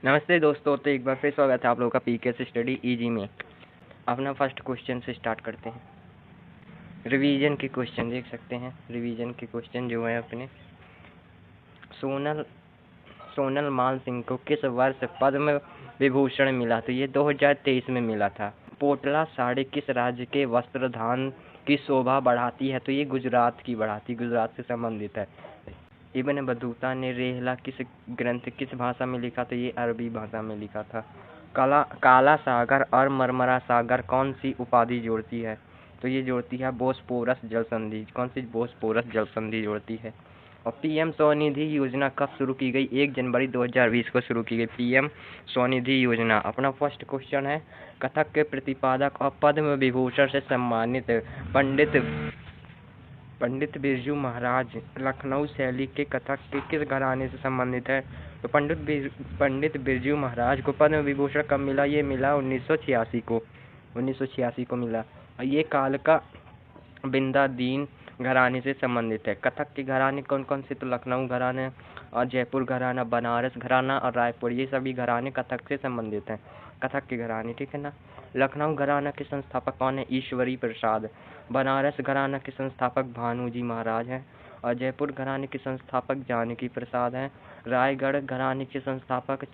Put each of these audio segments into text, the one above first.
नमस्ते दोस्तों, तो एक बार फिर स्वागत है आप लोगों का पीके से स्टडी इजी में। अपना फर्स्ट क्वेश्चन से स्टार्ट करते हैं। रिवीजन के क्वेश्चन देख सकते हैं। रिवीजन के क्वेश्चन जो है अपने सोनल मान सिंह को किस वर्ष पद्म विभूषण मिला? तो ये 2023 में मिला था। पोटला साड़ी किस राज्य के वस्त्रधान की शोभा बढ़ाती है? तो ये गुजरात की बढ़ाती, गुजरात से संबंधित है। इब्न बतूता ने रेहला किस भाषा में लिखा? तो ये अरबी भाषा में लिखा था। काला सागर और मरमरा सागर कौन सी उपाधि जोड़ती है? तो ये जोड़ती है बोस्पोरस जल संधि। कौन सी? बोस्पोरस जल संधि जोड़ती है। और पीएम स्वनिधि योजना कब शुरू की गई? 1 जनवरी 2020 को शुरू की गई पीएम स्वनिधि योजना। अपना फर्स्ट क्वेश्चन है, कथक के प्रतिपादक और पद्म विभूषण से सम्मानित पंडित बिरजू महाराज लखनऊ शैली के कथक के किस घराने से संबंधित है? तो पंडित बिरजू महाराज को पद्म विभूषण कब मिला? ये मिला 1986 को मिला। और ये कालका बिंदादीन घराने से संबंधित है। कथक के घराने कौन कौन से? तो लखनऊ घराना और जयपुर घराना, बनारस घराना और रायपुर, ये सभी घराने कथक से संबंधित हैं। कथक के घराने, ठीक है ना। लखनऊ घराना के संस्थापक कौन है? ईश्वरी प्रसाद। बनारस घराना के संस्थापक भानुजी महाराज हैं। और जयपुर घराने के संस्थापक जानकी प्रसाद हैं। रायगढ़ घराने के संस्थापक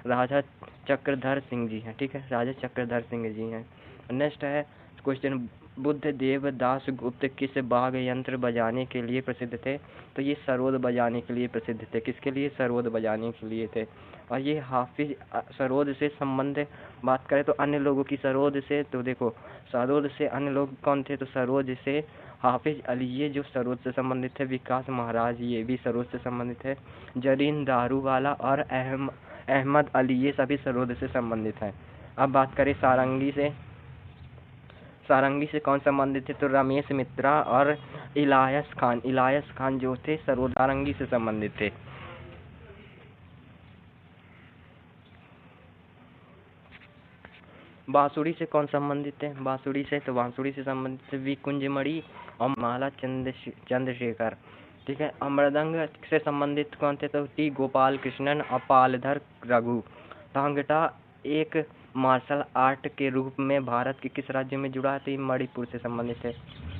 राजा चक्रधर सिंह जी हैं, ठीक है, राजा चक्रधर सिंह जी हैं। नेक्स्ट है क्वेश्चन, बुद्ध देव दास गुप्त किस वाद्य यंत्र बजाने के लिए प्रसिद्ध थे? तो ये सरोद बजाने के लिए प्रसिद्ध थे। किसके लिए? सरोद बजाने के लिए थे। और ये हाफिज सरोद से संबंध बात करें तो अन्य लोगों की सरोद से, तो देखो सरोद से अन्य लोग कौन थे? तो सरोद से हाफिज अली, ये जो सरोद से संबंधित है। विकास महाराज, ये भी सरोद से संबंधित है। जरीन दारूवाला और अहमद अली, ये सभी सरोद से संबंधित हैं। अब बात करें सारंगी से। सारंगी से कौन संबंधित थे? तो रमेश मित्रा और इलायस खान जो थे सरोद सारंगी से संबंधित थे। बांसुरी से कौन संबंधित है? बांसुरी से संबंधित है विकुंजमणि और माला चंद्रशेखर, ठीक है। मृदंग से संबंधित कौन थे? तो टी गोपाल कृष्णन और पालधर रघु। टांगटा एक मार्शल आर्ट के रूप में भारत के किस राज्य में जुड़ा है? तो मणिपुर से संबंधित है।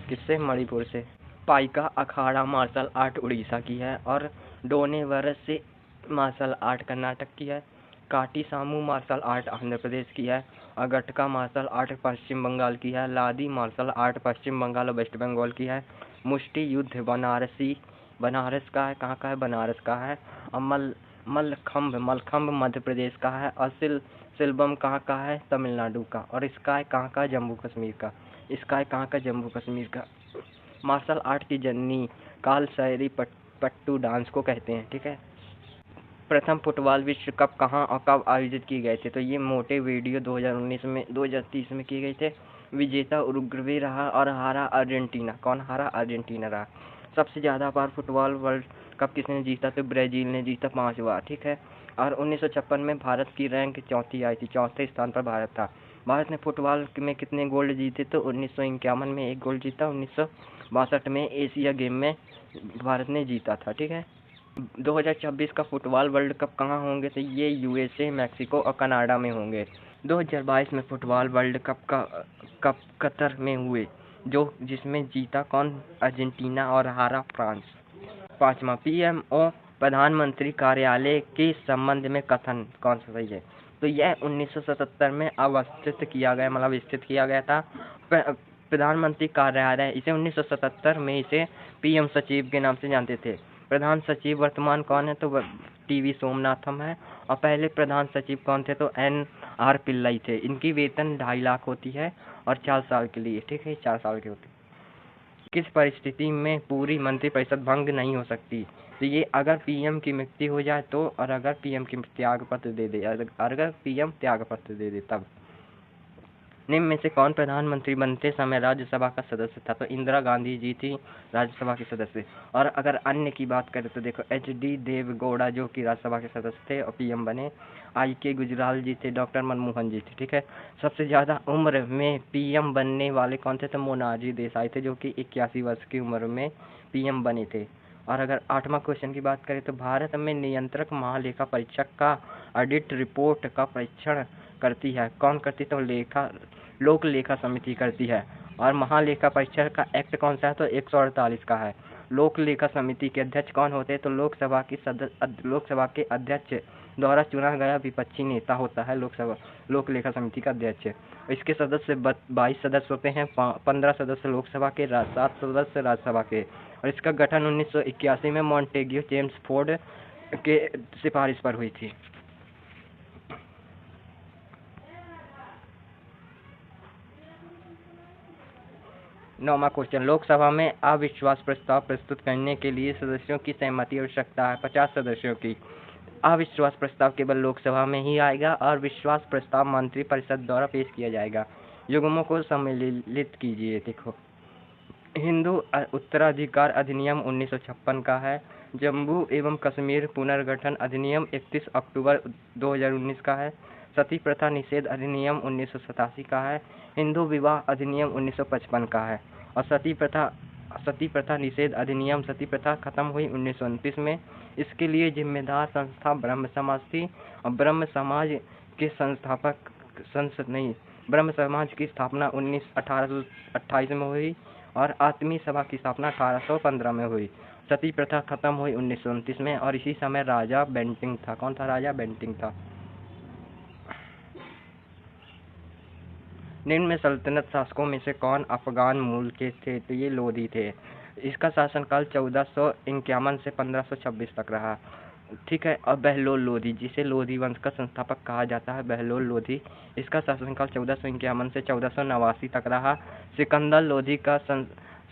किससे? मणिपुर से। पाइका अखाड़ा मार्शल आर्ट उड़ीसा की है। और डोने वर्स से मार्शल आर्ट कर्नाटक की है। काटी सामू मार्शल आर्ट आंध्र प्रदेश की है। और गटका मार्शल आर्ट पश्चिम बंगाल की है। लादी मार्शल आर्ट पश्चिम बंगाल और वेस्ट बंगाल की है। मुष्टि युद्ध बनारस का है। कहाँ का है? बनारस का है। और मलखम्ब मध्य प्रदेश का है। और सिलबम कहाँ का है? तमिलनाडु का। और स्काई कहाँ का? जम्मू कश्मीर का। स्काई कहाँ का? जम्मू कश्मीर का। मार्शल आर्ट की जननी कालसैरी पट्टू डांस को कहते हैं, ठीक है। प्रथम फुटबॉल विश्व कप कहाँ और कब आयोजित किए गए थे? तो ये मोंटेवीडियो 2030 में किए गए थे। विजेता उरुग्वे रहा और हारा अर्जेंटीना। कौन हारा? अर्जेंटीना रहा। सबसे ज़्यादा बार फुटबॉल वर्ल्ड कप किसने जीता? तो ब्राज़ील ने जीता 5 बार, ठीक है। और 1956 में भारत की रैंक चौथी आई थी, चौथे स्थान पर भारत था। भारत ने फुटबॉल में कितने गोल्ड जीते? तो 1951 में 1 गोल्ड जीता। 1962 में एशिया गेम में भारत ने जीता था, ठीक है। 2026 का फुटबॉल वर्ल्ड कप कहाँ होंगे? तो ये यूएसए, मैक्सिको और कनाडा में होंगे। 2022 में फुटबॉल वर्ल्ड कप कतर में हुए, जो जिसमें जीता कौन? अर्जेंटीना और हारा फ्रांस। 5वां पीएमओ प्रधानमंत्री कार्यालय के संबंध में कथन कौन सा सही है? तो यह 1977 में स्थित किया गया था। प्रधानमंत्री कार्यालय, इसे 1977 में इसे पीएम सचिव के नाम से जानते थे। प्रधान सचिव वर्तमान कौन है? तो टीवी सोमनाथम है। और पहले प्रधान सचिव कौन थे? तो NR पिल्लई थे। इनकी वेतन 2.5 लाख होती है और 4 साल के लिए, ठीक है, 4 साल की होती है। किस परिस्थिति में पूरी मंत्रिपरिषद भंग नहीं हो सकती? तो ये अगर पीएम की मृत्यु हो जाए तो, और अगर पीएम त्यागपत्र दे दे तब। निम्न में से कौन प्रधानमंत्री बनते समय राज्यसभा का सदस्य था? तो इंदिरा गांधी जी थी राज्यसभा के सदस्य। और अगर अन्य की बात करें तो देखो HD देवेगौड़ा जो कि राज्यसभा के सदस्य थे और पीएम बने। IK गुजराल जी थे, डॉक्टर मनमोहन जी थे, ठीक है। सबसे ज़्यादा उम्र में पीएम बनने वाले कौन थे? तो मोनार्जी देसाई थे, जो कि 81 वर्ष की उम्र में पीएम बने थे। और अगर 8वां क्वेश्चन की बात करें तो भारत में नियंत्रक महालेखा परीक्षक का ऑडिट रिपोर्ट का परीक्षण करती है, कौन करती है? तो लोक लेखा समिति करती है। और महालेखा परीक्षक का एक्ट कौन सा है? तो 148 का है। लोक लेखा समिति के अध्यक्ष कौन होते हैं? तो लोकसभा के अध्यक्ष द्वारा चुना गया विपक्षी नेता होता है लोक लेखा समिति का अध्यक्ष। इसके सदस्य 22 सदस्य होते हैं, 15 सदस्य लोकसभा के, 7 सदस्य राज्यसभा के। और इसका गठन 1981 में मॉन्टेग्यू चेम्सफोर्ड के सिफारिश पर हुई थी। नौवां क्वेश्चन, लोकसभा में अविश्वास प्रस्ताव प्रस्तुत करने के लिए सदस्यों की सहमति आवश्यकता है, 50 सदस्यों की। अविश्वास प्रस्ताव केवल लोकसभा में ही आएगा और विश्वास प्रस्ताव मंत्रिपरिषद द्वारा पेश किया जाएगा। युग्मों को सम्मिलित कीजिए। देखो, हिंदू उत्तराधिकार अधिनियम 1956 का है। जम्मू एवं कश्मीर पुनर्गठन अधिनियम 31 अक्टूबर 2019 का है। सती प्रथा निषेध अधिनियम 1987 का है। हिंदू विवाह अधिनियम 1955 का है। और सती प्रथा निषेध अधिनियम, सती प्रथा खत्म हुई 1929 में। इसके लिए जिम्मेदार संस्था ब्रह्म समाज थी और ब्रह्म समाज के संस्थापक ब्रह्म समाज की स्थापना 1828 में हुई और आत्मीय सभा की स्थापना 1815 में हुई। सती प्रथा खत्म हुई 1929 में और इसी समय राजा बेंटिंग था। कौन था? राजा बेंटिंग था। निम्न में सल्तनत शासकों में से कौन अफगान मूल के थे? तो ये लोधी थे। इसका शासनकाल 1451 से 1526 तक रहा। ठीक है। और बहलोल लोधी, जिसे लोधी वंश का संस्थापक कहा जाता है, बहलोल लोधी, इसका शासनकाल 1451 से 1489 तक रहा। सिकंदर लोधी का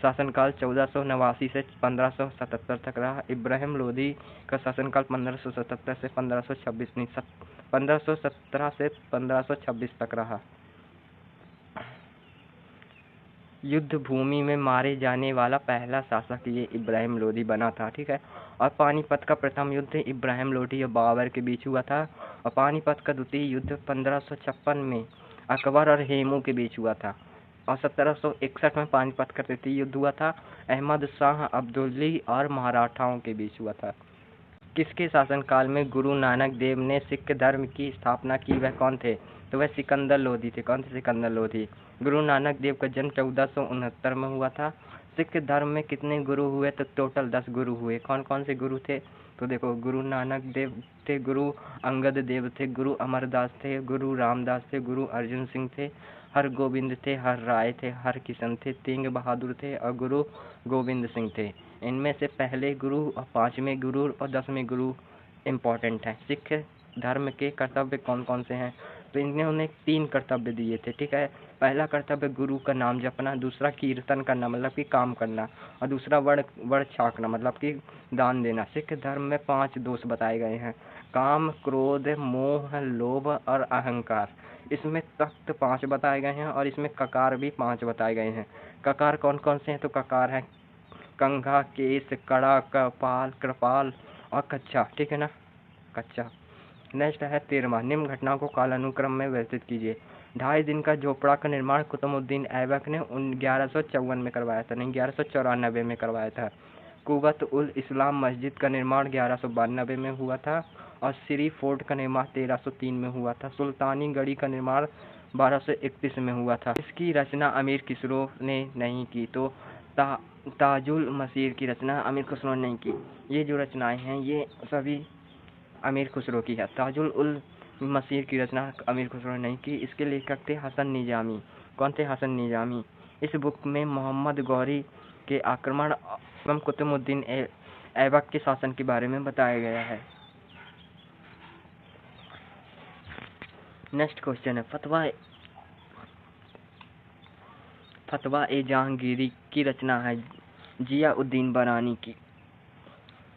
शासनकाल 1489 से 1577 तक रहा। इब्राहिम लोधी का शासनकाल 1577 से 1517 से 1526 तक रहा। युद्ध भूमि में मारे जाने वाला पहला शासक ये इब्राहिम लोधी बना था। ठीक है। और पानीपत का प्रथम युद्ध इब्राहिम लोधी और बाबर के बीच हुआ था। और पानीपत का द्वितीय युद्ध 1556 में अकबर और हेमू के बीच हुआ था। और 1761 में पानीपत का तृतीय युद्ध हुआ था, अहमद शाह अब्दुल्ली और मराठाओं के बीच हुआ था। किसके शासनकाल में गुरु नानक देव ने सिख धर्म की स्थापना की? वह कौन थे? तो वह सिकंदर लोधी थे। कौन थे? सिकंदर लोधी। गुरु नानक देव का जन्म 1469 में हुआ था। सिख धर्म में कितने गुरु हुए? तो टोटल 10 गुरु हुए। कौन कौन से गुरु थे? तो देखो, गुरु नानक देव थे, गुरु अंगद देव थे, गुरु अमरदास थे, गुरु रामदास थे, गुरु अर्जुन सिंह थे, हर गोविंद थे, हर राय थे, हर किशन थे, तेंग बहादुर थे और गुरु गोविंद सिंह थे। इनमें से पहले गुरु और 5वें गुरु और 10वें गुरु इम्पोर्टेंट है। सिख धर्म के कर्तव्य कौन कौन से हैं? तो इन्होंने 3 कर्तव्य दिए थे। ठीक है। पहला कर्तव्य गुरु का नाम जपना, दूसरा कीर्तन करना मतलब कि काम करना, और दूसरा वड़ छाकना मतलब कि दान देना। सिख धर्म में 5 दोष बताए गए हैं, काम, क्रोध, मोह, लोभ और अहंकार। इसमें तख्त 5 बताए गए हैं और इसमें ककार भी 5 बताए गए हैं। ककार कौन कौन से हैं? तो ककार है कंघा, केस, कड़ा, कपाल, कृपाल और कच्चा। ठीक है ना, कच्चा। नेक्स्ट है 13वां, निम्न घटनाओं को कालानुक्रम में व्यवस्थित कीजिए। 2.5 दिन का झोपड़ा का निर्माण कुतुबुद्दीन ऐबक ने 1154 में करवाया था, नहीं 1194 में करवाया था। कुवत उल इस्लाम मस्जिद का निर्माण 1192 में हुआ था और श्री फोर्ट का निर्माण 1303 में हुआ था। सुल्तानी गढ़ी का निर्माण 1231 में हुआ था। इसकी रचना अमीर खुसरो ने नहीं की। तो ताजुल मसीर की रचना अमीर खुसरो ने नहीं की। ये जो रचनाएं हैं ये सभी अमीर खुसरो की है। ताजुल उल मसीर की रचना अमीर खुसरो ने नहीं की। इसके लेखक थे हसन निजामी। कौन थे? हसन निजामी। इस बुक में मोहम्मद गौरी के आक्रमण एवं कुतुबुद्दीन ऐबक के शासन के बारे में बताया गया है। नेक्स्ट क्वेश्चन है फतवा ए जहांगीरी की रचना है जियाउद्दीन बरानी की।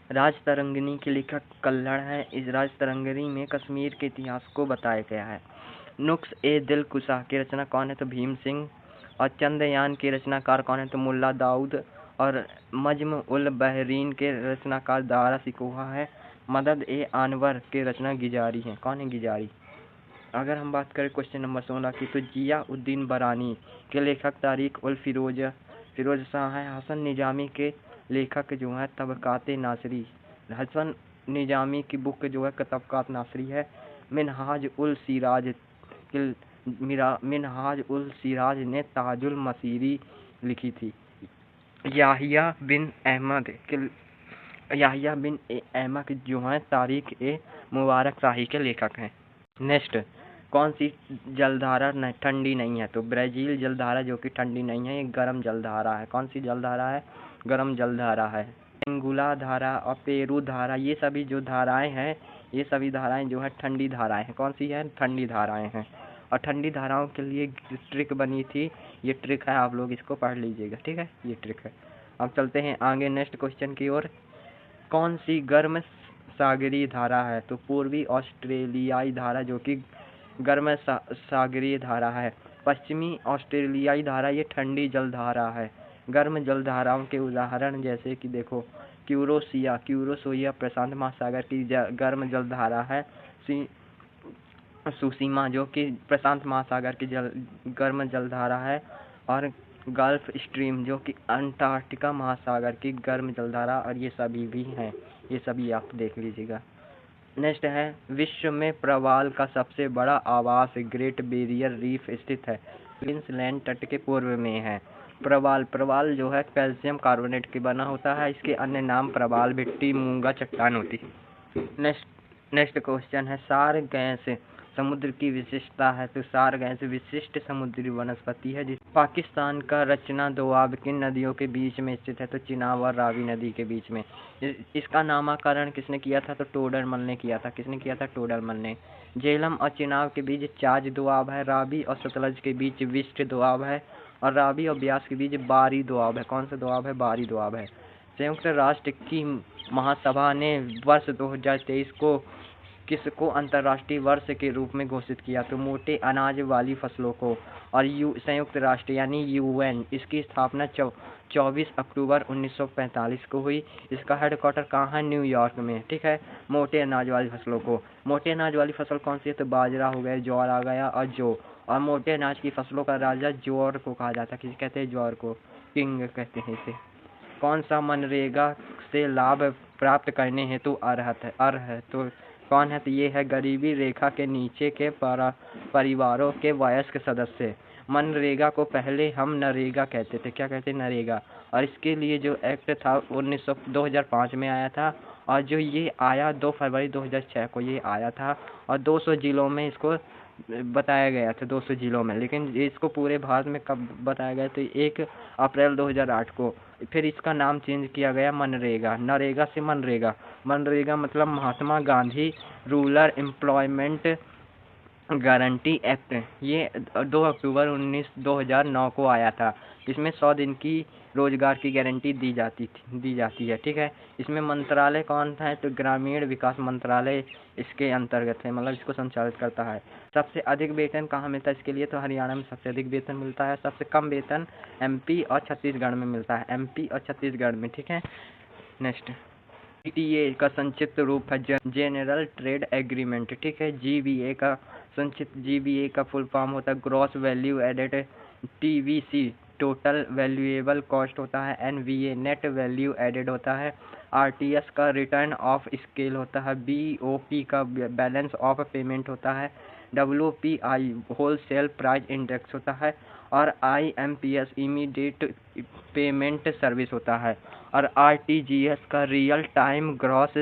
राजतरंगिणी के लेखक कल्हड़ है। इस राजतरंगिणी में कश्मीर के इतिहास को बताया गया है। नुक्स ए दिल कुशा की रचना कौन है? तो भीम सिंह। और चंद्रयान के रचनाकार कौन है? तो मुल्ला दाऊद। और मजम उल बहरीन के रचनाकार दारा सिकोहा है। मदद ए अनवर के रचना गिजारी है। कौन है? गिजारी। अगर हम बात करें क्वेश्चन नंबर 16 की, तो जियाउद्दीन बरानी के लेखक तारिक उल फिरोज शाह है। हसन निजामी के लेखक जो है तबकात नासरी। हसन निजामी की बुक जो है तबकात नासरी है। मिनहाज उल सिराज ने ताजुल मसीरी लिखी थी। याहिया बिन अहमद जो है तारीख ए मुबारक शाही के लेखक हैं। नेक्स्ट, कौन सी जलधारा ठंडी नहीं है? तो ब्राज़ील जलधारा जो कि ठंडी नहीं है, ये गर्म जलधारा है। कौन सी जलधारा है? गर्म जलधारा है। एंगुला धारा और पेरू धारा, ये सभी जो धाराएं हैं, ये सभी धाराएं जो है ठंडी धाराएं हैं। कौन सी है? ठंडी धाराएं हैं। और ठंडी धाराओं के लिए ट्रिक बनी थी, ये ट्रिक है, आप लोग इसको पढ़ लीजिएगा, ठीक है, ये ट्रिक है। अब चलते हैं आगे नेक्स्ट क्वेश्चन की ओर। कौन सी गर्म सागरीय धारा है? तो पूर्वी ऑस्ट्रेलियाई धारा जो कि गर्म सागरीय धारा है। पश्चिमी ऑस्ट्रेलियाई धारा ये ठंडी जलधारा है। गर्म जलधाराओं के उदाहरण जैसे कि देखो, क्यूरोसिया प्रशांत महासागर की गर्म जलधारा है। सुसीमा जो कि प्रशांत महासागर की गर्म जलधारा है। और गल्फ स्ट्रीम जो कि अंटार्कटिका महासागर की गर्म जलधारा, और ये सभी भी हैं, ये सभी आप देख लीजिएगा। नेक्स्ट है, विश्व में प्रवाल का सबसे बड़ा आवास ग्रेट बैरियर रीफ स्थित है। क्वींसलैंड तट के पूर्व में है। प्रवाल जो है कैल्शियम कार्बोनेट के बना होता है। इसके अन्य नाम प्रवाल भिट्टी, मूंगा चट्टान होती है। नेक्स्ट क्वेश्चन है, सार गैस समुद्र की विशिष्टता है। तो सार गैस विशिष्ट समुद्री वनस्पति है। जिस पाकिस्तान का रचना दोआब किन नदियों के बीच में स्थित है? तो चिनाब और रावी नदी के बीच में। इसका नामकरण किसने किया था? तो टोडरमल ने किया था। किसने किया था? टोडरमल ने। झेलम और चिनाब के बीच चाज दोआब है। रावी और सतलज के बीच विष्ट दोआब है। और रावी और ब्यास के बीच बारी दोआब है। कौन सा दोआब है? बारी दोआब है। संयुक्त राष्ट्र की महासभा ने वर्ष 2023 को किसको अंतर्राष्ट्रीय वर्ष के रूप में घोषित किया? तो मोटे अनाज वाली फसलों को। और संयुक्त राष्ट्र यानी UN, इसकी स्थापना 24 अक्टूबर 1945 को हुई। इसका हेडक्वार्टर कहाँ है? न्यूयॉर्क में, ठीक है। मोटे अनाज वाली फसलों को। मोटे अनाज वाली फसल कौन सी है? तो बाजरा हो गया, ज्वार आ गया, और जौ। और मोटे अनाज की फसलों का राजा ज्वार को कहा जाता है। किसे कहते हैं? ज्वार को, किंग कहते हैं इसे। कौन सा मनरेगा से लाभ प्राप्त करने हेतु अर्ह है? तो कौन है? तो ये है गरीबी रेखा के नीचे के परिवारों के वयस्क सदस्य। मनरेगा को पहले हम नरेगा कहते थे। क्या कहते? नरेगा। और इसके लिए जो एक्ट था 2005 में आया था। और जो ये आया 2 फरवरी 2006 को ये आया था। और 200 जिलों में इसको बताया गया था, 200 जिलों में। लेकिन इसको पूरे भारत में कब बताया गया? तो 1 अप्रैल 2008 को। फिर इसका नाम चेंज किया गया मनरेगा, नरेगा से मनरेगा। मनरेगा मतलब Mahatma Gandhi rural employment guarantee act. ये 2 अक्टूबर 2009 को आया था। इसमें 100 दिन की रोजगार की गारंटी दी जाती है, ठीक है। इसमें मंत्रालय कौन था? तो ग्रामीण विकास मंत्रालय इसके अंतर्गत है, मतलब इसको संचालित करता है। सबसे अधिक वेतन कहाँ मिलता है इसके लिए? तो हरियाणा में सबसे अधिक वेतन मिलता है। सबसे कम वेतन MP और छत्तीसगढ़ में मिलता है, MP और छत्तीसगढ़ में, ठीक है। नेक्स्ट, GTA का संक्षिप्त रूप है जनरल ट्रेड एग्रीमेंट, ठीक है। GVA का फुल फॉर्म होता है gross value added. TVC total valuable cost होता है। NVA नेट वैल्यू एडेड होता है। RTS का रिटर्न ऑफ स्केल होता है। BOP का बैलेंस ऑफ पेमेंट होता है। WPI होलसेल प्राइस इंडेक्स होता है। और IMPS इमीडिएट पेमेंट सर्विस होता है। और RTGS का रियल टाइम ग्रॉस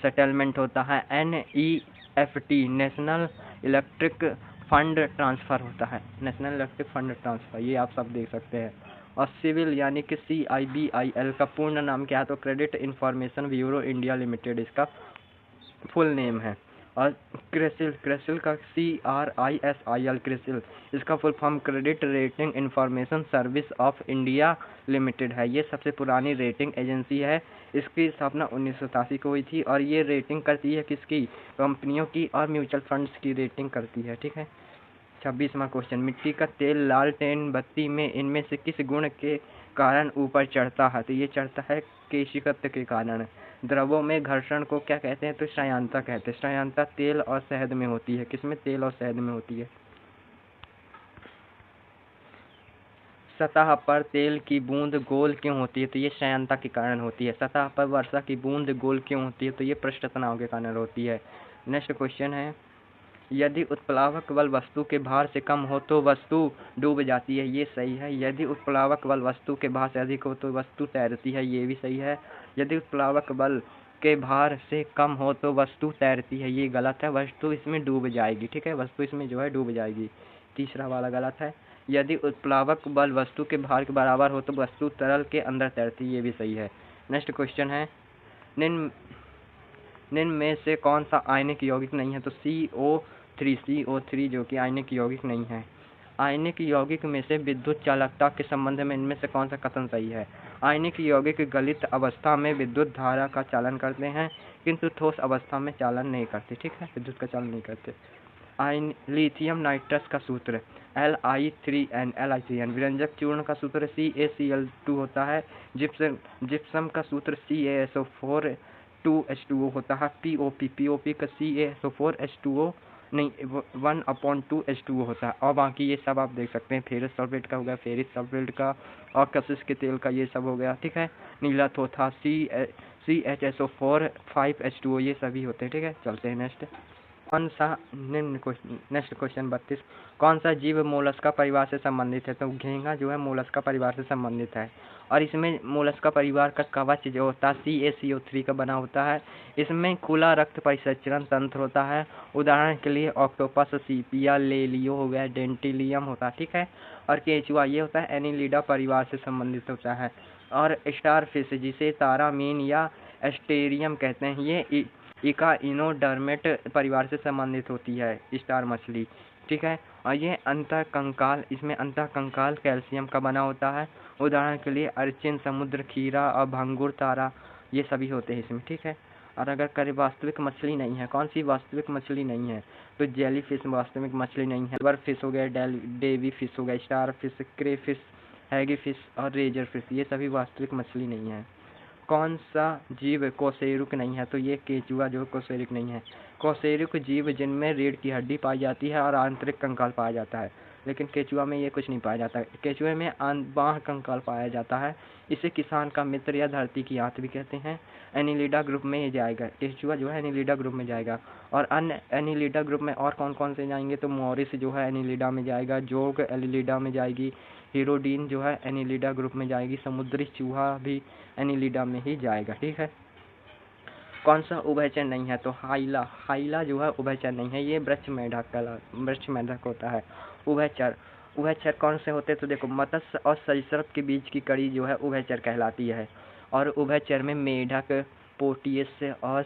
सेटलमेंट होता है। NEFT national electric fund transfer होता है, नेशनल इलेक्ट्रिक फंड ट्रांसफ़र, ये आप सब देख सकते हैं। और सिविल यानी कि CIBIL का पूर्ण नाम क्या है? तो credit information bureau India limited इसका फुल नेम है। और क्रिसिल का CRISIL क्रिसिल, इसका full form credit rating information service of India limited है। ये सबसे पुरानी रेटिंग एजेंसी है। इसकी स्थापना 1987 को हुई थी। और ये रेटिंग करती है किसकी? कंपनियों की और म्यूचुअल फंड्स की रेटिंग करती है, ठीक है। 26वां क्वेश्चन, मिट्टी का तेल लालटेन बत्ती में इनमें से किस गुण के कारण ऊपर चढ़ता है? तो ये चढ़ता है केशिकत्व के कारण। द्रवों में घर्षण को क्या कहते हैं? तो श्रयानता कहते हैं। श्रयानता तेल और शहद में होती है। किसमें? तेल और शहद में होती है। सतह पर तेल की बूंद गोल क्यों होती है? तो ये श्यानता के कारण होती है। सतह पर वर्षा की बूंद गोल क्यों होती है? तो ये पृष्ठ तनाव के कारण होती है। नेक्स्ट क्वेश्चन है, यदि उत्प्लावक बल वस्तु के भार से कम हो तो वस्तु डूब जाती है। ये सही है। यदि उत्प्लावक बल वस्तु के भार से अधिक हो तो वस्तु तैरती है। ये भी सही है। यदि उत्प्लावक बल के भार से कम हो तो वस्तु तैरती है। ये गलत है, वस्तु इसमें डूब जाएगी। ठीक है, वस्तु इसमें जो है डूब जाएगी। तीसरा वाला गलत है। यदि उत्प्लावक बल वस्तु के भार के बराबर हो तो वस्तु तरल के अंदर तैरती है। ये भी सही है। नेक्स्ट क्वेश्चन है, निम्न में से कौन सा आयनिक यौगिक नहीं है? तो CO3 जो कि आयनिक यौगिक नहीं है। आयनिक यौगिक में से विद्युत चालकता के संबंध में इनमें से कौन सा कथन सही है? आयनिक यौगिक गलित अवस्था में विद्युत धारा का चालन करते हैं किंतु ठोस अवस्था में चालन नहीं करते। ठीक है, विद्युत का चालन नहीं करते। लिथियम नाइट्रस का सूत्र Li3n व्यंजक चूर्ण का सूत्र CaCl2 होता है। जिप्सम का सूत्र CaSO4 2H2O होता है। POP का CaSO4H2O नहीं 1/2H2O होता है। और बाकी ये सब आप देख सकते हैं, फेरस सल्फेट का हो गया, फेरिक सल्फेट का, और कशिश के तेल का, ये सब हो गया। ठीक है, नीला थोथा CHSO4 5H2O, ये सभी होते हैं। ठीक है, चलते हैं नेक्स्ट। कौन सा नेक्स्ट क्वेश्चन 32, कौन सा जीव मोलस्का परिवार से संबंधित है? तो घोंघा जो है मोलस्का परिवार से संबंधित है। और इसमें मोलस्का परिवार का कवच जो होता है CaCO3 का बना होता है। इसमें खुला रक्त परिसंचरण तंत्र होता है। उदाहरण के लिए ऑक्टोपस, सीपिया, लेलियो हो गया, डेंटिलियम होता है। ठीक है, और केंचुआ ये होता है एनिलिडा परिवार से संबंधित होता है। और स्टार फिश जिसे तारा मीन या एस्टेरियम कहते हैं, ये इकाइनोडर्मेट परिवार से संबंधित होती है, स्टार मछली। ठीक है, और ये अंतःकंकाल, इसमें अंतःकंकाल कैल्शियम का बना होता है। उदाहरण के लिए अर्चिन, समुद्र खीरा और भंगुर तारा, ये सभी होते हैं इसमें। ठीक है, और अगर करें वास्तविक मछली नहीं है, कौन सी वास्तविक मछली नहीं है? तो जेली फिश वास्तविक मछली नहीं है। सिल्वर फिश हो गया, डेवी फिश हो गया, स्टार फिश, क्रे फिश, हैगी फिश और रेजर फिश, ये सभी वास्तविक मछली नहीं है। कौन सा जीव कोसेरुक नहीं है? तो ये केंचुआ जो कोसेरुक नहीं है। कोसेरुक जीव जिनमें रीढ़ की हड्डी पाई जाती है और आंतरिक कंकाल पाया जाता है, लेकिन केंचुआ में ये कुछ नहीं पाया जाता है। केंचुए में बाह्य कंकाल पाया जाता है। इसे किसान का मित्र या धरती की आंत भी कहते हैं। एनिलिडा ग्रुप में ये जाएगा, केंचुआ जो है एनिलिडा ग्रुप में जाएगा। और अन्य एनिलिडा ग्रुप में और कौन कौन से जाएंगे? तो मॉरिस जो है एनिलिडा में जाएगा, जोग एनिलिडा में जाएगी, हीरोडीन जो है एनिलिडा ग्रुप में जाएगी, समुद्री चूहा भी एनिलिडा में ही जाएगा। ठीक है, कौन सा उभयचर नहीं है? तो हाइला जो है उभयचर नहीं है, ये वृक्ष मेढक होता है। उभयचर कौन से होते हैं? तो देखो, मत्स्य और सरीसृप के बीच की कड़ी जो है उभयचर कहलाती है। और उभयचर में मेढक, पोटियस और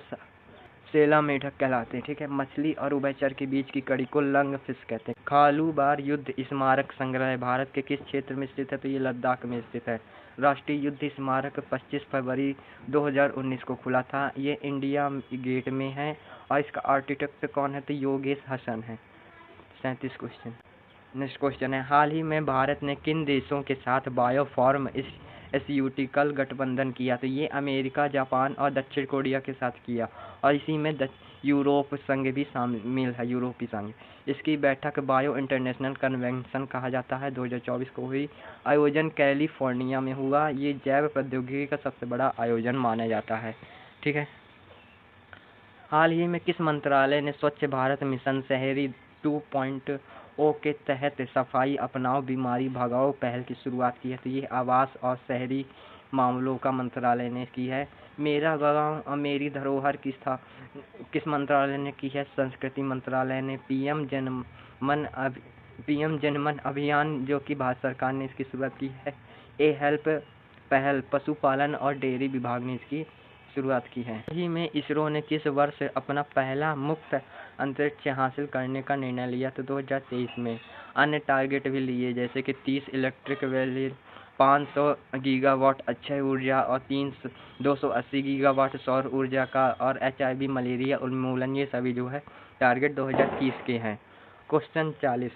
सेला मेढक कहलाते हैं। ठीक है, मछली और उभयचर के बीच की कड़ी को लंग फिश कहते हैं। खालूबार युद्ध स्मारक संग्रह भारत के किस क्षेत्र में स्थित है? तो ये लद्दाख में स्थित है। राष्ट्रीय युद्ध स्मारक 25 फरवरी 2019 को खुला था। ये इंडिया गेट में है और इसका आर्किटेक्ट कौन है? तो योगेश हसन है। 37 क्वेश्चन। नेक्स्ट क्वेश्चन है, हाल ही में भारत ने किन देशों के साथ बायोफार्म एस्यूटिकल गठबंधन किया? तो ये अमेरिका, जापान और दक्षिण कोरिया के साथ किया। और इसी में यूरोप संघ भी शामिल है, यूरोपीय संघ। इसकी बैठक बायो इंटरनेशनल कन्वेंशन कहा जाता है, 2024 को हुई। आयोजन कैलिफोर्निया में हुआ। ये जैव प्रौद्योगिकी का सबसे बड़ा आयोजन माना जाता है। ठीक है, हाल ही में किस मंत्रालय ने स्वच्छ भारत मिशन शहरी 2.0 के तहत सफाई अपनाओ बीमारी भगाओ पहल की शुरुआत की है? तो ये आवास और शहरी मामलों का मंत्रालय ने की है। मेरा गाँव और मेरी धरोहर की किस मंत्रालय ने की है? संस्कृति मंत्रालय ने। पीएम जनमन अभियान जो कि भारत सरकार ने इसकी शुरुआत की है। हेल्प पहल पशुपालन और डेयरी विभाग ने इसकी शुरुआत की है। ही में इसरो ने किस वर्ष अपना पहला मुक्त अंतरिक्ष हासिल करने का निर्णय लिया? तो 2023 में। अन्य टारगेट भी लिए, जैसे कि 30 इलेक्ट्रिक व्हीकल, 500 गीगावाट अक्षय ऊर्जा और 280 गीगावाट सौर ऊर्जा का, और HIV मलेरिया उन्मूलन, ये सभी जो है टारगेट 2030 के हैं। क्वेश्चन 40,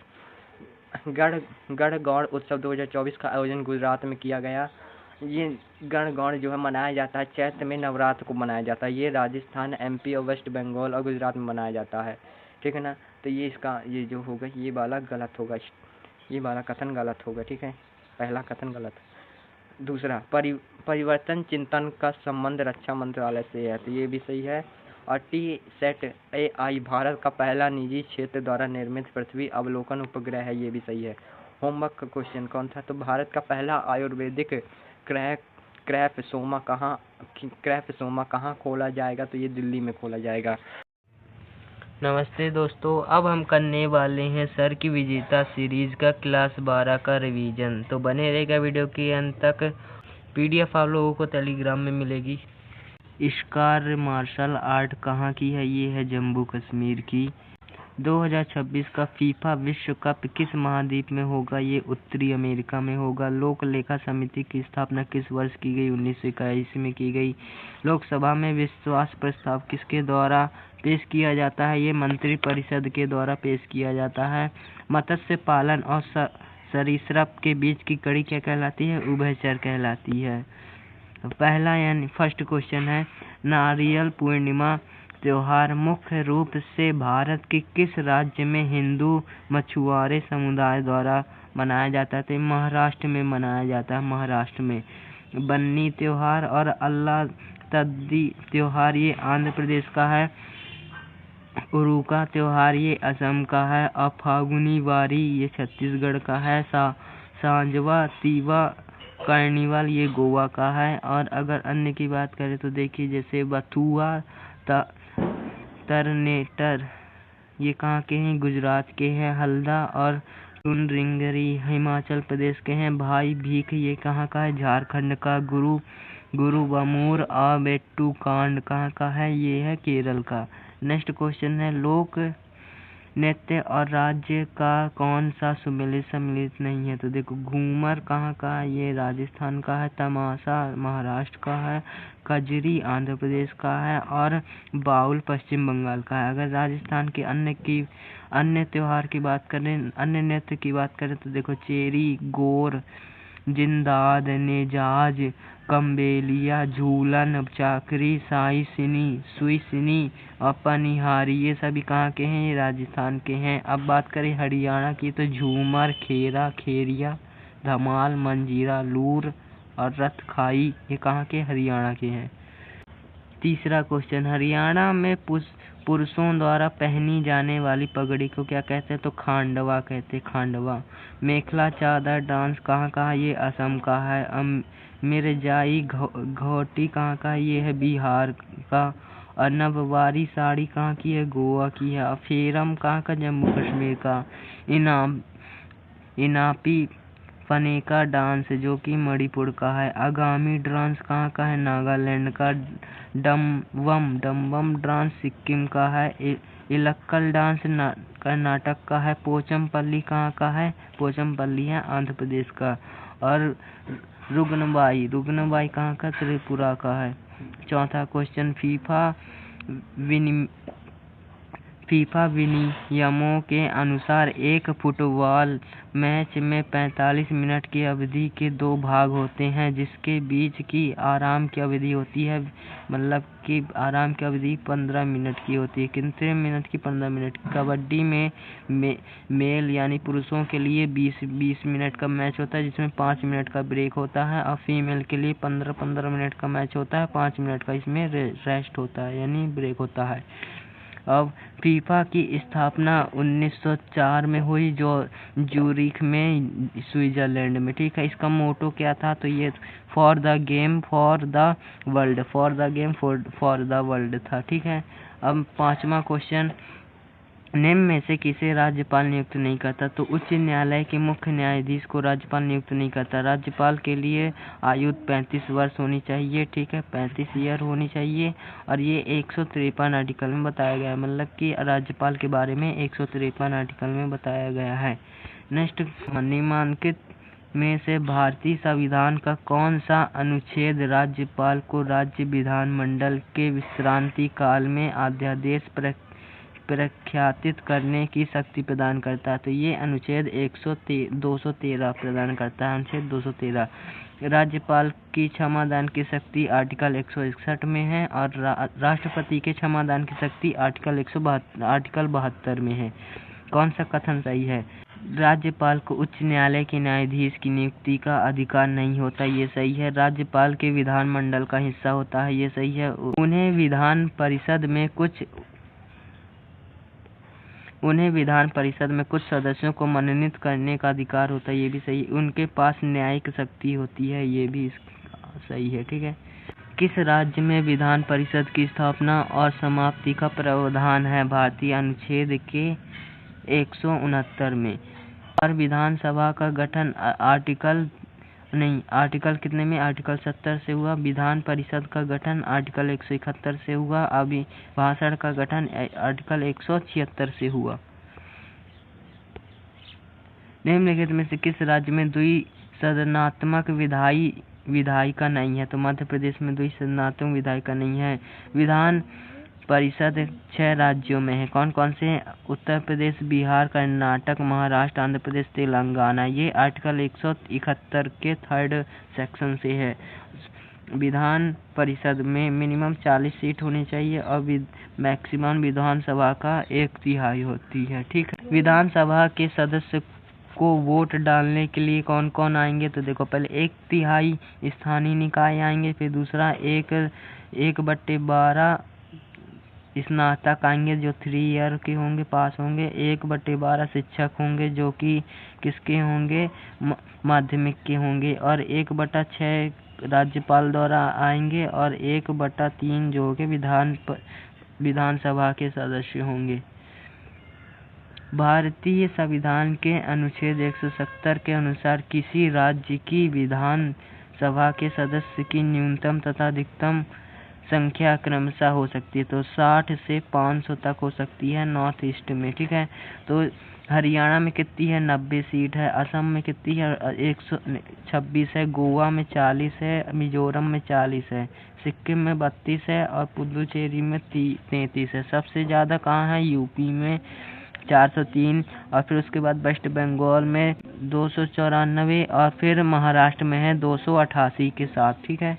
गणगौर उत्सव 2024 का आयोजन गुजरात में किया गया। ये गणगौर जो है मनाया जाता है चैत्र में, नवरात्र को मनाया जाता है। ये राजस्थान, MP और वेस्ट बंगाल और गुजरात में मनाया जाता है। ठीक है ना, तो ये इसका ये जो होगा ये वाला गलत होगा, ये वाला कथन गलत होगा। ठीक है, पहला कथन गलत है। दूसरा, परिवर्तन चिंतन का संबंध रक्षा मंत्रालय से है, तो ये भी सही है। और TSAT-AI भारत का पहला निजी क्षेत्र द्वारा निर्मित पृथ्वी अवलोकन उपग्रह है, ये भी सही है। होमवर्क का क्वेश्चन कौन था, तो भारत का पहला आयुर्वेदिक क्रैप सोमा कहाँ खोला जाएगा, तो ये दिल्ली में खोला जाएगा। नमस्ते दोस्तों, अब हम करने वाले हैं सर की विजेता सीरीज का क्लास 12 का रिवीजन। तो बने रहेगा वीडियो के अंत तक। PDF आप लोगों को टेलीग्राम में मिलेगी। स्कार मार्शल आर्ट कहाँ की है, ये है जम्मू कश्मीर की। 2026 का फीफा विश्व कप किस महाद्वीप में होगा, ये उत्तरी अमेरिका में होगा। लोक लेखा समिति की स्थापना किस वर्ष की गई, 1981 में की गई। लोकसभा में विश्वास प्रस्ताव किसके द्वारा पेश किया जाता है, ये मंत्रिपरिषद के द्वारा पेश किया जाता है। मत्स्य पालन और सरीसृप के बीच की कड़ी क्या कहलाती है, उभयचर कहलाती है। पहला यानी फर्स्ट क्वेश्चन है, नारियल पूर्णिमा त्योहार मुख्य रूप से भारत के किस राज्य में हिंदू मछुआरे समुदाय द्वारा मनाया जाता है, तो महाराष्ट्र में मनाया जाता है, महाराष्ट्र में। बन्नी त्योहार और अल्लाह तद्दी त्योहार ये आंध्र प्रदेश का है। उरुका त्योहार ये असम का है। और फागुनी वारी ये छत्तीसगढ़ का है। सांजवा तीवा कार्निवल ये गोवा का है। और अगर अन्य की बात करें तो देखिए, जैसे बथुआ तरनेटर ये कहाँ के हैं, गुजरात के हैं। हल्दा और टुनरिंगरी हिमाचल प्रदेश के हैं। भाई भीख ये कहाँ का है, झारखंड का। गुरुवामूर और बेट्टुकांड कहाँ का है, ये है केरल का। नेक्स्ट क्वेश्चन है, लोक नृत्य और राज्य का कौन सा सम्मिलित नहीं है, तो देखो घूमर कहाँ का है, ये राजस्थान का है। तमाशा महाराष्ट्र का है। कजरी आंध्र प्रदेश का है। और बाउल पश्चिम बंगाल का है। अगर राजस्थान के अन्य त्योहार की बात करें, अन्य नृत्य की बात करें तो देखो चेरी, गोर, जिंदाद, नेजाज, कम्बेलिया, झूलन, चाकरी, सुईसिनी और पनिहारी ये सभी कहाँ के हैं, ये राजस्थान के हैं। अब बात करें हरियाणा की तो झूमर, खेरा, खेरिया, धमाल, मंजीरा, लूर और रथखाई ये कहाँ के, हरियाणा के हैं। तीसरा क्वेश्चन, हरियाणा में पुरुषों द्वारा पहनी जाने वाली पगड़ी को क्या कहते हैं, तो खांडवा कहते हैं, खांडवा। मेखला चादर डांस कहाँ का है, ये असम का है। मिर्जाई घोटी कहाँ का है, ये है बिहार का। और नववारी साड़ी कहाँ की है, गोवा की है। और फेरम कहाँ का, जम्मू कश्मीर का। इनापी फनेका डांस जो कि मणिपुर का है। आगामी डांस कहाँ का है, नागालैंड का। डमबम डांस सिक्किम का है। इलक्कल डांस कर्नाटक का है। पोचमपल्ली कहाँ का है, पोचमपल्ली है आंध्र प्रदेश का। और रुग्नबाई कहाँ का, त्रिपुरा का है। चौथा क्वेश्चन, फीफा विनियमों के अनुसार एक फुटबॉल मैच में 45 मिनट की अवधि के 2 भाग होते हैं, जिसके बीच की आराम की अवधि होती है, मतलब कि आराम की अवधि 15 मिनट की होती है। कितने मिनट की, 15 मिनट। कबड्डी में मेल यानी पुरुषों के लिए 20 मिनट का मैच होता है, जिसमें 5 मिनट का ब्रेक होता है। और फीमेल के लिए 15 मिनट का मैच होता है, 5 मिनट का इसमें रेस्ट होता है, यानी ब्रेक होता है। अब फीफा की स्थापना 1904 में हुई, जो ज्यूरिख में, स्विट्जरलैंड में, ठीक है। इसका मोटो क्या था, तो ये for the game for the world था, ठीक है। अब पांचवा क्वेश्चन, निम्न में से किसे राज्यपाल नियुक्त नहीं करता, तो उच्च न्यायालय के मुख्य न्यायाधीश को राज्यपाल नियुक्त नहीं करता। राज्यपाल के लिए आयु 35 वर्ष होनी चाहिए, ठीक है, 35 ईयर होनी चाहिए। और ये 153 आर्टिकल में बताया गया है, मतलब कि राज्यपाल के बारे में 153 आर्टिकल में बताया गया है। नेक्स्ट, निम्नलिखित में से भारतीय संविधान का कौन सा अनुच्छेद राज्यपाल को राज्य विधानमंडल के विश्रांति काल में अध्यादेश प्रख्यापित करने की शक्ति प्रदान करता है, तो ये अनुच्छेद 213 प्रदान करता है, अनुच्छेद 213। राज्यपाल की क्षमादान की शक्ति आर्टिकल 161 में है। और राष्ट्रपति के क्षमादान की शक्ति आर्टिकल 72 में है। कौन सा कथन सही है, राज्यपाल को उच्च न्यायालय के न्यायाधीश की नियुक्ति का अधिकार नहीं होता, ये सही है। राज्यपाल के विधानमंडल का हिस्सा होता है, ये सही है। उन्हें विधान परिषद में कुछ सदस्यों को मनोनीत करने का अधिकार होता है, ये भी सही है। उनके पास न्यायिक शक्ति होती है, ये भी सही है। ठीक है। किस राज्य में विधान परिषद की स्थापना और समाप्ति का प्रावधान है? भारतीय अनुच्छेद के 169 में। और विधानसभा का गठन आर्टिकल कितने में? आर्टिकल 70 से हुआ। विधान परिषद का गठन आर्टिकल 171 से हुआ। अभिभाषण का गठन आर्टिकल 176 से हुआ। निम्नलिखित में से किस राज्य में द्विसदनात्मक विधायिका नहीं है? तो मध्य प्रदेश में द्विसदनात्मक विधायिका नहीं है। विधान परिषद 6 राज्यों में है। कौन कौन से हैं? उत्तर प्रदेश, बिहार, कर्नाटक, महाराष्ट्र, आंध्र प्रदेश, तेलंगाना। ये आर्टिकल 171 के 3rd सेक्शन से है। विधान परिषद में मिनिमम 40 सीट होनी चाहिए और मैक्सिमम विधानसभा का 1/3 होती है। ठीक है। विधानसभा के सदस्य को वोट डालने के लिए कौन कौन आएंगे? तो देखो, पहले 1/3 स्थानीय निकाय आएंगे, फिर दूसरा 1/12 स्नातक आएंगे जो 3 ईयर के होंगे, पास होंगे। 1/12 शिक्षक होंगे जो कि किसके होंगे? माध्यमिक के होंगे। और 1/6 राज्यपाल द्वारा आएंगे और 1/3 जो होंगे विधानसभा के सदस्य होंगे। भारतीय संविधान के अनुच्छेद 170 के अनुसार किसी राज्य की विधान सभा के सदस्य की न्यूनतम तथा अधिकतम संख्या क्रमशः हो सकती है। तो 60 से 500 तक हो सकती है नॉर्थ ईस्ट में। ठीक है। तो हरियाणा में कितनी है? 90 सीट है। असम में कितनी है? 126 है। गोवा में 40 है। मिजोरम में 40 है। सिक्किम में 32 है और पुडुचेरी में 33 है। सबसे ज़्यादा कहाँ है? यूपी में 403 और फिर उसके बाद वेस्ट बंगाल में 294 और फिर महाराष्ट्र में है 288 के साथ। ठीक है।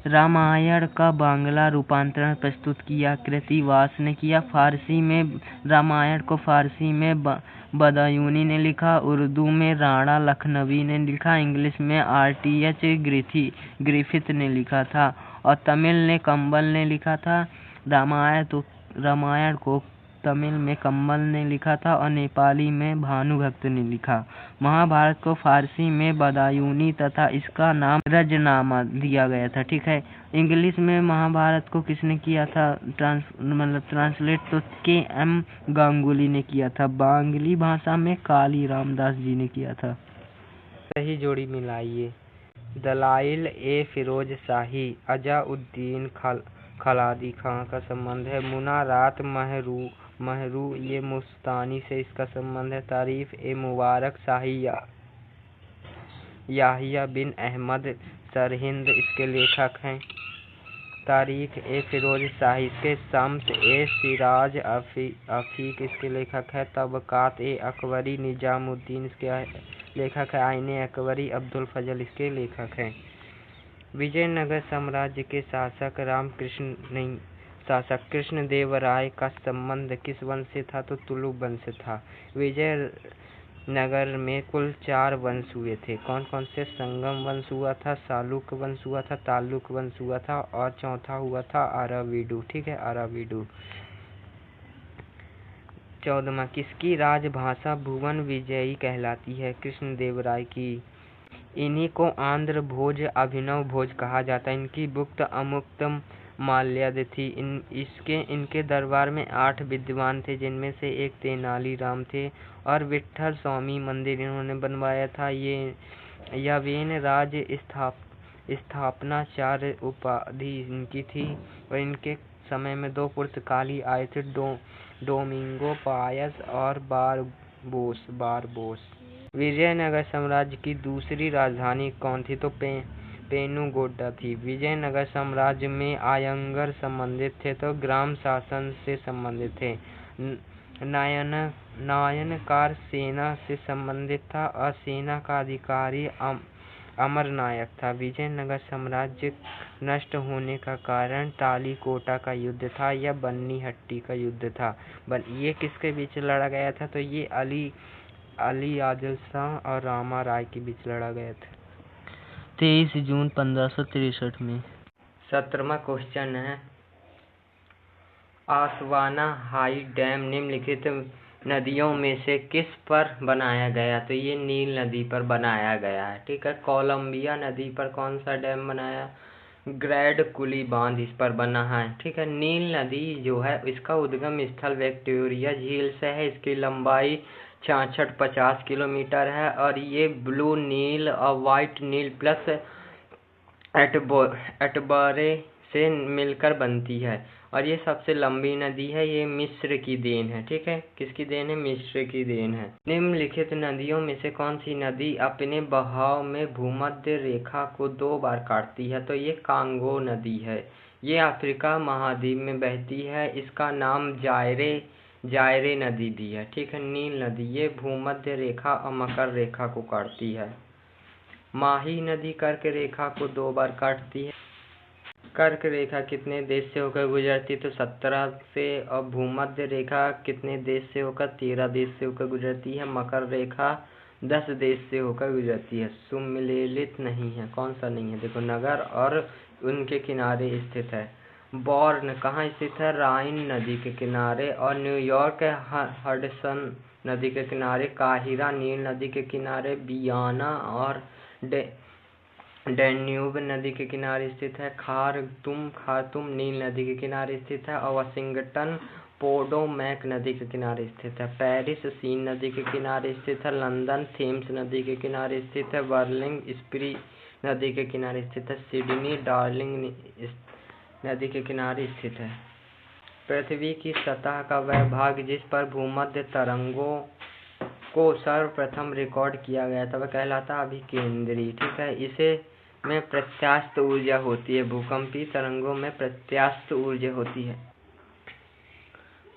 रामायण का बांग्ला रूपांतरण प्रस्तुत किया कृतिवास ने किया। फारसी में रामायण को फारसी में बदायूनी ने लिखा। उर्दू में राणा लखनवी ने लिखा। इंग्लिश में RTH ग्रिफिथ ने लिखा था और तमिल में कंबल ने लिखा था। रामायण को तमिल में कम्बल ने लिखा था और नेपाली में भानुभक्त ने लिखा। महाभारत को फारसी में बदायूनी तथा इसका नाम रजनामा दिया गया था। ठीक है। इंग्लिश में महाभारत को किसने किया था ट्रांसलेट? तो KM गांगुली ने किया था। बांग्ली भाषा में काली रामदास जी ने किया था। सही जोड़ी मिलाइए। दलाइल ए फिरोज शाही अजाउद्दीन खलादी खां का संबंध है। मुनारात महरू ये मुस्तानी से इसका संबंध है। तारीफ ए मुबारक शाही याहिया बिन अहमद सरहिंद इसके लेखक हैं। तारीख ए फिरोज शाही इसके शम्स ए सिराज अफीक इसके लेखक है। तबकात ए अकबरी निजामुद्दीन इसके लेखक है। आईने अकबरी अब्दुल फजल इसके लेखक हैं। विजयनगर साम्राज्य के शासक कृष्णदेवराय का संबंध किस वंश से था? तो तुलुक वंश से था। विजयनगर में कुल 4 वंश हुए थे। कौन कौन से? संगम वंश हुआ था, सालुक वंश हुआ था, तालुक वंश हुआ था और चौथा हुआ था अराविडु। ठीक है। अराविडु। 14वां किसकी राजभाषा भुवन विजयी कहलाती है? कृष्णदेवराय की। इन्हीं को आंध्र भोज अभिनव भोज कहा जाता है। इनकी भुक्त अमुक्त माल्याद थी। इनके दरबार में 8 विद्वान थे जिनमें से एक तेनालीराम थे और विट्ठल स्वामी मंदिर इन्होंने बनवाया था। यह वेन राज स्थापनाचार्य उपाधि इनकी थी और इनके समय में 2 पुर्तगाली आए थे, डोमिंगो पायस और बारबोस। विजयनगर साम्राज्य की दूसरी राजधानी कौन थी? तो पेनुगोडा थी। विजयनगर साम्राज्य में आयंगर संबंधित थे तो ग्राम शासन से संबंधित थे। नायनकार सेना से संबंधित था और सेना का अधिकारी अमर नायक था। विजयनगर साम्राज्य नष्ट होने का कारण तालीकोटा का युद्ध था या बन्नी हट्टी का युद्ध था? ये किसके बीच लड़ा गया था? तो ये अली आदिल शाह और रामा राय के बीच लड़ा गया था 23 जून 1563 में। 17वां क्वेश्चन है, आसवाना हाई डैम निम्नलिखित नदियों में से किस पर बनाया गया? तो ये नील नदी पर बनाया गया है। ठीक है। कोलंबिया नदी पर कौन सा डैम बनाया? ग्रेट कुली बांध इस पर बना है। ठीक है। नील नदी जो है इसका उद्गम स्थल विक्टोरिया झील से है। इसकी लंबाई 66-50 किलोमीटर है और ये ब्लू नील और वाइट नील प्लस एटबरे से मिलकर बनती है और ये सबसे लंबी नदी है। ये मिस्र की देन है। ठीक है। किसकी देन है? मिस्र की देन है। निम्नलिखित नदियों में से कौन सी नदी अपने बहाव में भूमध्य रेखा को 2 बार काटती है? तो ये कांगो नदी है। ये अफ्रीका महाद्वीप में बहती है। इसका नाम जायरे नदी भी है। ठीक है। नील नदी ये भूमध्य रेखा और मकर रेखा को काटती है। माही नदी कर्क रेखा को 2 बार काटती है। कर्क रेखा कितने देश से होकर गुजरती? तो 17 से। और भूमध्य रेखा कितने देश से होकर? 13 देश से होकर गुजरती है। मकर रेखा 10 देश से होकर गुजरती है। सुमेलित नहीं है। कौन सा नहीं है? देखो, नगर और उनके किनारे स्थित है। बॉर्न कहाँ स्थित है? राइन नदी के किनारे। और न्यूयॉर्क हडसन नदी के किनारे। काहिरा नील नदी के किनारे। वियना और डैन्यूब नदी के किनारे स्थित है। खार्तूम नील नदी के किनारे स्थित है। और वाशिंगटन पोटोमैक नदी के किनारे स्थित है। पेरिस सीन नदी के किनारे स्थित है। लंदन थेम्स नदी के किनारे स्थित है। बर्लिन स्प्री नदी के किनारे स्थित है। सिडनी डार्लिंग नदी के किनारे स्थित है। पृथ्वी की सतह का वह भाग जिस पर भूमध्य तरंगों को सर्वप्रथम रिकॉर्ड किया गया था वह कहलाता अभिकेंद्री। ठीक है। इसे में प्रत्यास्थ ऊर्जा होती है। भूकंपीय तरंगों में प्रत्यास्थ ऊर्जा होती है।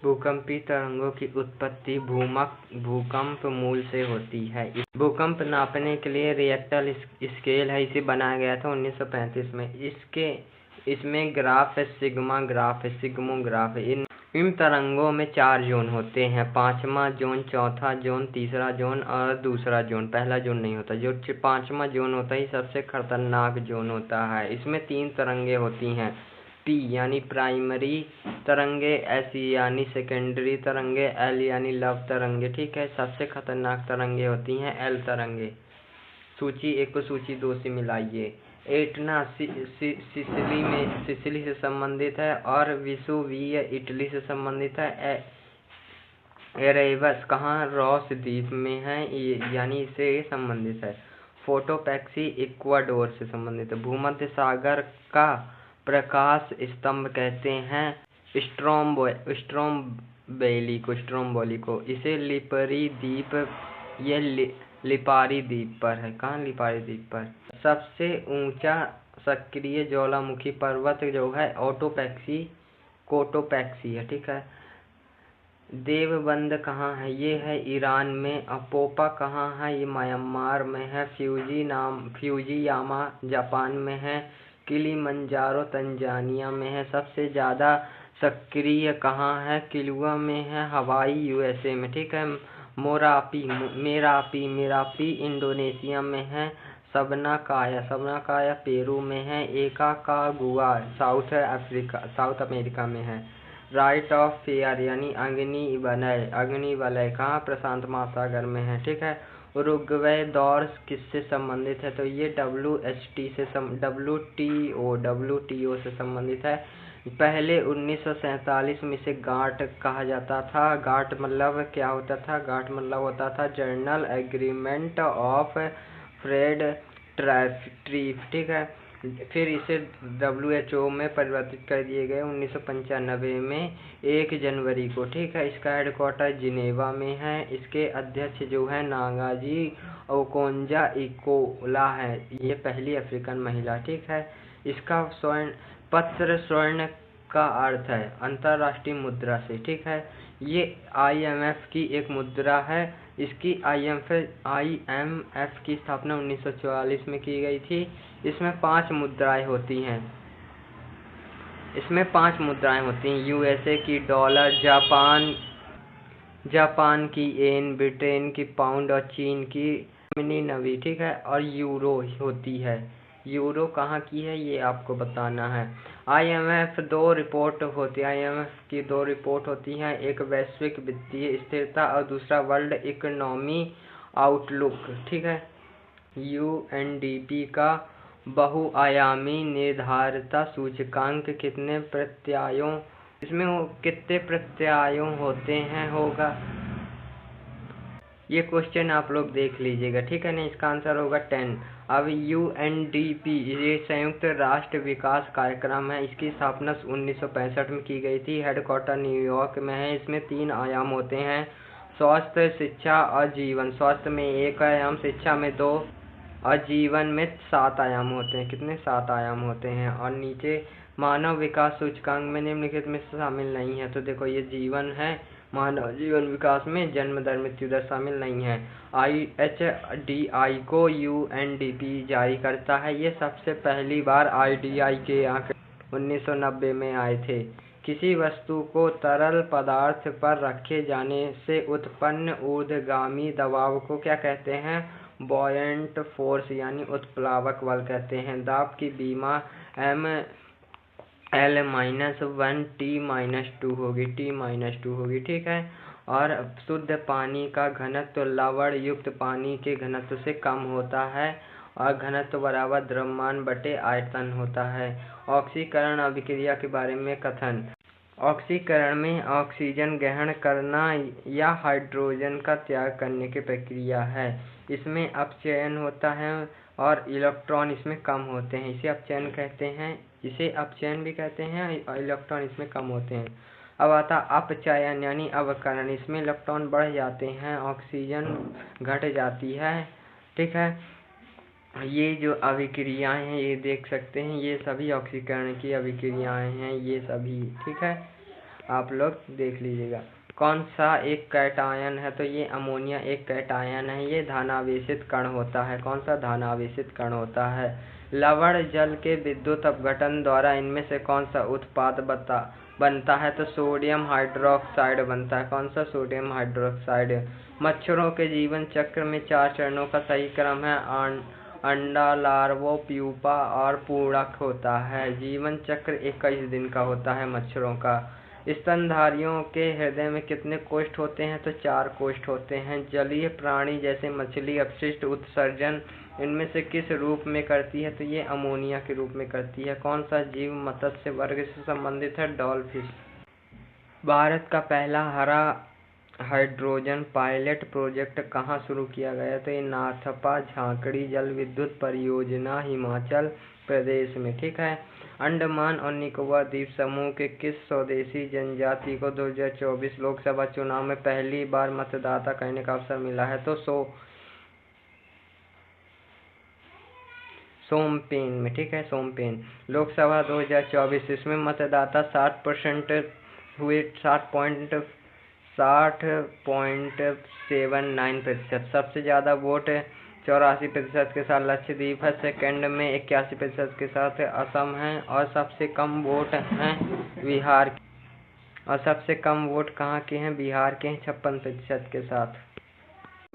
भूकंपीय तरंगों की उत्पत्ति भूकंप मूल से होती है। भूकंप नापने के लिए रिएक्टर स्केल है। इसे बनाया गया था 1935 में। इसमें ग्राफ है, सिग्मोग्राफ है। इन तरंगों में 4 जोन होते हैं। 5वां जोन, चौथा जोन, तीसरा जोन और दूसरा जोन। पहला जोन नहीं होता। जो 5वां जोन होता है सबसे खतरनाक जोन होता है। इसमें 3 तरंगे होती हैं। P यानी प्राइमरी तरंगे, S यानी सेकेंडरी तरंगे, L यानी लव तरंगे। ठीक है। सबसे खतरनाक तरंगे होती हैं L तरंगे। सूची 1 को सूची 2 से मिलाइए। एटना सिसिली से संबंधित है और विसुविय इटली से संबंधित है। एरेबस कहाँ? रॉस द्वीप में है, यानी इससे संबंधित है। फोटोपैक्सी इक्वाडोर से संबंधित है। भूमध्य सागर का प्रकाश स्तंभ कहते हैं स्ट्रोम्बोली को। इसे लिपरी द्वीप, ये लिपारी द्वीप पर है। कहाँ? लिपारी द्वीप पर। सबसे ऊंचा सक्रिय ज्वालामुखी पर्वत जो है कोटोपैक्सी है। ठीक है। देवबंद कहाँ है? ये है ईरान में। अपोपा कहाँ है? ये म्यांमार में है। फ्यूजियामा जापान में है। किलिमंजारो तंजानिया में है। सबसे ज़्यादा सक्रिय कहाँ है? किलुआ में है। हवाई USA में। ठीक है। मेरापी इंडोनेशिया में है। सबनाकाया पेरू में है। एकाकागुआ साउथ अमेरिका में है। राइट ऑफ फेयर यानी अग्निवलय कहाँ? प्रशांत महासागर में है। ठीक है। उरुग्वे दौर किससे संबंधित है? तो ये WTO से संबंधित है। पहले 1947 में इसे गांठ कहा जाता था। गांठ मतलब क्या होता था? गांठ मतलब होता था जर्नल एग्रीमेंट ऑफ फ्रेड ट्रीफ। ठीक है। फिर इसे WHO में परिवर्तित कर दिए गए 1995 में 1 जनवरी को। ठीक है। इसका हेडक्वार्टर जिनेवा में है। इसके अध्यक्ष जो है नागाजी ओकोंजा इकोला है। ये पहली अफ्रीकन महिला। ठीक है। इसका स्वर्ण का अर्थ है अंतर्राष्ट्रीय मुद्रा से। ठीक है। ये IMF की एक मुद्रा है। इसकी IMF की स्थापना 1944 में की गई थी। इसमें 5 मुद्राएं होती हैं। इसमें 5 मुद्राएं होती हैं, यूएसए की डॉलर, जापान की येन, ब्रिटेन की पाउंड और चीन की नवी, ठीक है। और यूरो होती है। यूरो कहाँ की है ये आपको बताना है। आईएमएफ की दो रिपोर्ट होती हैं, एक वैश्विक वित्तीय स्थिरता और दूसरा वर्ल्ड इकोनॉमी आउटलुक, ठीक है। यूएनडीपी का बहुआयामी निर्धारिता सूचकांक कितने प्रत्यायों होते हैं होगा। ये क्वेश्चन आप लोग देख लीजिएगा, ठीक है ना। इसका आंसर होगा 10। अब यूएनडीपी ये संयुक्त राष्ट्र विकास कार्यक्रम है। इसकी स्थापना 1965 में की गई थी। हेडक्वार्टर न्यूयॉर्क में है। इसमें 3 आयाम होते हैं, स्वास्थ्य, शिक्षा और जीवन। स्वास्थ्य में 1 आयाम, शिक्षा में 2 और जीवन में 7 आयाम होते हैं। कितने? 7 आयाम होते हैं। और नीचे मानव विकास सूचकांक में निम्नलिखित में शामिल नहीं है। तो देखो ये जीवन है, मानव जीवन विकास में जन्म दर, मृत्यु दर शामिल नहीं है। IHDI को यूएनडीपी जारी करता है। ये सबसे पहली बार IDI के आंकड़े 1990 में आए थे। किसी वस्तु को तरल पदार्थ पर रखे जाने से उत्पन्न ऊर्ध्वगामी दबाव को क्या कहते हैं? बॉयंट फोर्स यानी उत्प्लावक बल कहते हैं। दाब की बीमा L-1 T-2 होगी, ठीक है। और शुद्ध पानी का घनत्व लवण युक्त पानी के घनत्व से कम होता है और घनत्व बराबर द्रव्यमान बटे आयतन होता है। ऑक्सीकरण अभिक्रिया के बारे में कथन। ऑक्सीकरण में ऑक्सीजन ग्रहण करना या हाइड्रोजन का त्याग करने की प्रक्रिया है। इसमें अपचयन होता है और इलेक्ट्रॉन इसमें कम होते हैं। इसे अपचयन कहते हैं, इसे अपचयन भी कहते हैं और इलेक्ट्रॉन इसमें कम होते हैं। अब आता अपचयन यानी अवकरण। इसमें इलेक्ट्रॉन बढ़ जाते हैं, ऑक्सीजन घट जाती है, ठीक है। ये जो अभिक्रियाएं हैं ये देख सकते हैं, ये सभी ऑक्सीकरण की अभिक्रियाएं हैं, ये सभी, ठीक है। आप लोग देख लीजिएगा। कौन सा एक कैटायन है? तो ये अमोनिया एक कैटायन है। ये धनावेशित कण होता है। कौन सा? धनावेशित कण होता है। लवण जल के विद्युत अपघटन द्वारा इनमें से कौन सा उत्पाद बनता है? तो सोडियम हाइड्रोक्साइड बनता है। कौन सा? Sodium hydroxide. मच्छरों के जीवन चक्र में 4 चरणों का सही क्रम है। अंडा, लार्वा, प्यूपा और पूर्णक होता है। जीवन चक्र 21 दिन का होता है मच्छरों का। स्तनधारियों के हृदय में कितने कोष्ठ होते हैं? तो 4 कोष्ठ होते हैं। जलीय प्राणी जैसे मछली अपशिष्ट उत्सर्जन इनमें से किस रूप में करती है? तो ये अमोनिया के रूप में करती है। कौन सा जीव मत्स्य वर्ग से संबंधित है? डॉल्फिन। भारत का पहला हरा हाइड्रोजन पायलट प्रोजेक्ट कहाँ शुरू किया गया? तो ये नाथपा झांकड़ी जल विद्युत परियोजना हिमाचल प्रदेश में, ठीक है। अंडमान और निकोबार द्वीप समूह के किस स्वदेशी जनजाति को 2024 लोकसभा चुनाव में पहली बार मतदाता करने का अवसर मिला है? तो सोमपेन में, ठीक है, सोमपेन। लोकसभा 2024 इसमें मतदाता 60% हुए, 60.79%। सबसे ज़्यादा वोट 84% के साथ लक्षद्वीप है। सेकंड में 81% के साथ असम है और सबसे कम वोट हैं बिहार। और सबसे कम वोट कहाँ के हैं? बिहार के हैं, 56% के साथ।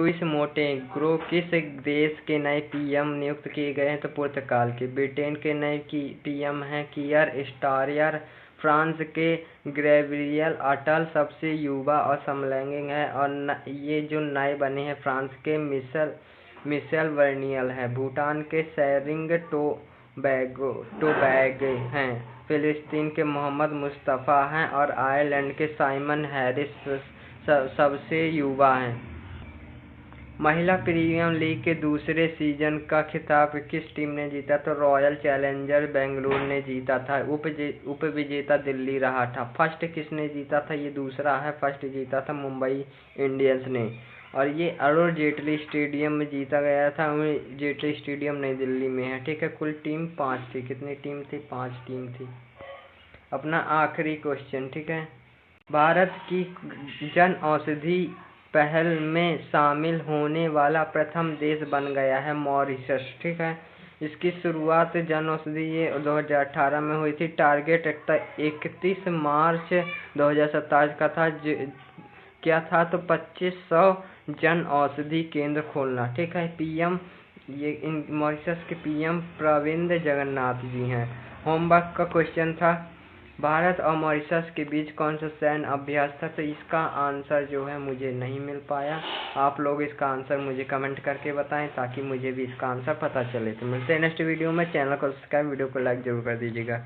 लुइस मोंटेग्रो किस देश के नए पीएम नियुक्त किए गए हैं? तो पुर्तगाल के। ब्रिटेन के नए पीएम हैं कियर स्टारयर। फ्रांस के गैब्रियल अटल सबसे युवा और समलैंगिक है। और ये जो नए बने हैं फ्रांस के मिशेल बर्नियल है। भूटान के सेरिंग टोबैगो हैं। फिलिस्तीन के मोहम्मद मुस्तफ़ा हैं और आयरलैंड के साइमन हैरिस सबसे युवा हैं। महिला प्रीमियर लीग के दूसरे सीजन का खिताब किस टीम ने जीता? तो रॉयल चैलेंजर बेंगलुरु ने जीता था। उप विजेता दिल्ली रहा था। फर्स्ट किसने जीता था? ये दूसरा है। फर्स्ट जीता था मुंबई इंडियंस ने। और ये अरुण जेटली स्टेडियम में जीता गया था। जेटली स्टेडियम नई दिल्ली में है, ठीक है। कुल टीम 5 थी। कितनी टीम थी? 5 टीम थी। अपना आखिरी क्वेश्चन, ठीक है। भारत की जन औषधि पहल में शामिल होने वाला प्रथम देश बन गया है मॉरिशस, ठीक है। इसकी शुरुआत जन औषधि ये 2018 में हुई थी। टारगेट 31 मार्च 2027 का था। क्या था तो 2500 जन औषधि केंद्र खोलना। ठीक है। पीएम ये इन मॉरिशस के पीएम प्रविंद जगन्नाथ जी हैं। होमवर्क का क्वेश्चन था भारत और मॉरिशस के बीच कौन सा सैन्य अभ्यास था, तो इसका आंसर जो है मुझे नहीं मिल पाया। आप लोग इसका आंसर मुझे कमेंट करके बताएं ताकि मुझे भी इसका आंसर पता चले। तो मिलते हैं नेक्स्ट वीडियो में। चैनल को सब्सक्राइब, वीडियो को लाइक जरूर कर दीजिएगा।